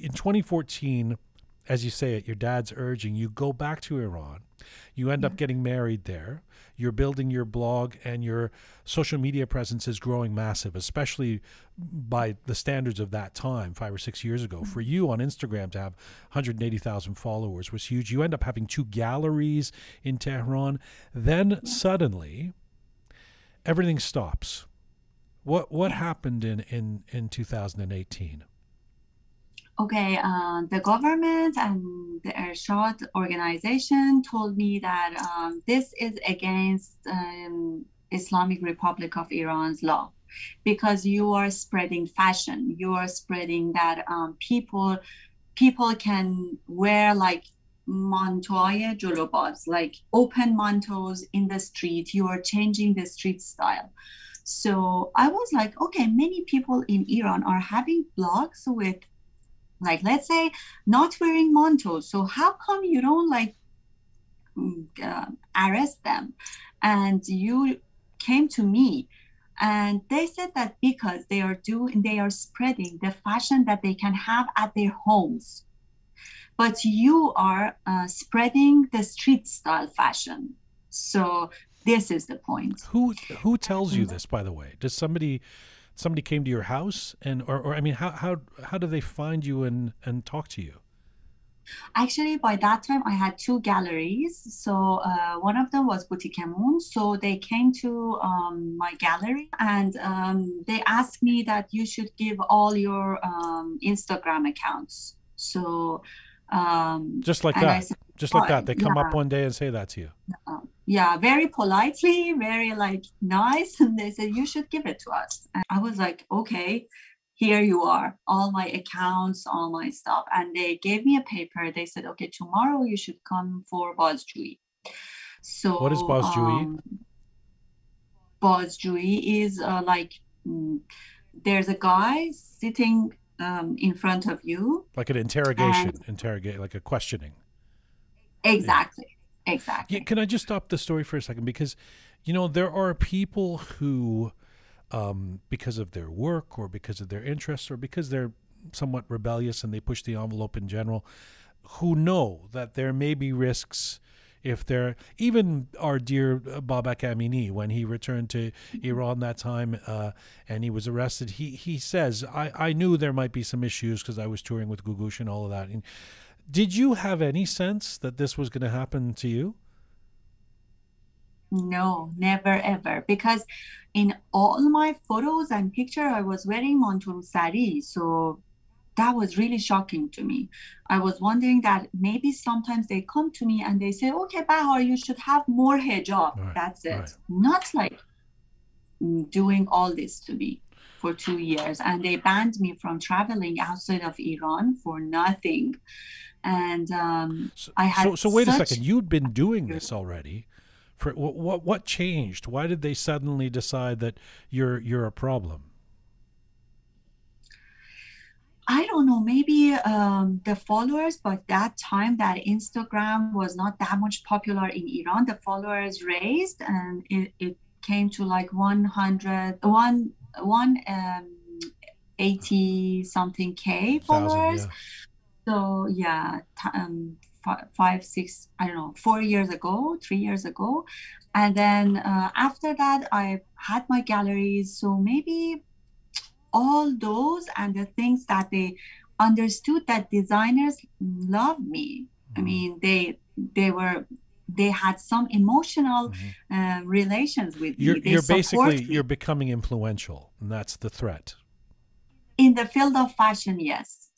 in 2014, as you say, at your dad's urging, you go back to Iran. You end up getting married there. You're building your blog, and your social media presence is growing massive, especially by the standards of that time, 5 or 6 years ago. For you on Instagram to have 180,000 followers was huge. You end up having 2 galleries in Tehran. Then suddenly, everything stops. What happened in 2018? Okay, the government and the Ershad organization told me that this is against Islamic Republic of Iran's law, because you are spreading fashion. You are spreading that people can wear like mantoy jolobaz, like open mantos in the street. You are changing the street style. So I was like, okay, many people in Iran are having blogs with, like, let's say, not wearing mantos. So how come you don't like arrest them? And you came to me, and they said that because they are spreading the fashion that they can have at their homes, but you are spreading the street style fashion. So this is the point. Who tells you this, by the way? Does somebody came to your house, and or I mean, how do they find you and talk to you? Actually, by that time, I had 2 galleries. So one of them was Boutique Moon. So they came to my gallery, and they asked me that you should give all your Instagram accounts. So just like and I that, said, just like that, they come up yeah, one day and say that to you. yeah, very politely, very like nice. And they said, you should give it to us. And I was like, okay, here you are, all my accounts, all my stuff. And they gave me a paper. They said, okay, tomorrow you should come for Bazjui. What is So Bazjui? Bazjui is there's a guy sitting in front of you. Like an interrogation, like a questioning. Exactly. Yeah. Exactly. Can I just stop the story for a second? Because, there are people who, because of their work or because of their interests or because they're somewhat rebellious and they push the envelope in general, who know that there may be risks if they're, even our dear Babak Amini, when he returned to Iran that time and he was arrested, he says, I knew there might be some issues because I was touring with Gugush and all of that. And did you have any sense that this was going to happen to you? No, never ever. Because in all my photos and picture, I was wearing montum sari. So that was really shocking to me. I was wondering that maybe sometimes they come to me and they say, okay, Bahar, you should have more hijab. Right, That's it. right. Not like doing all this to me for 2 years. And they banned me from traveling outside of Iran for nothing. And I had So wait a such. second. You'd been doing this already. For what changed? Why did they suddenly decide that you're a problem? I don't know, maybe the followers, but that time that Instagram was not that much popular in Iran, the followers raised, and it came to like 80 something K Thousand, followers. yeah. So yeah, 5, 6, I don't know, 4 years ago, 3 years ago. And then after that, I had my galleries. So maybe all those and the things that they understood that designers love me. I mean, they had some emotional relations with me. They support you're me becoming influential, and that's the threat. in the field of fashion. Yes,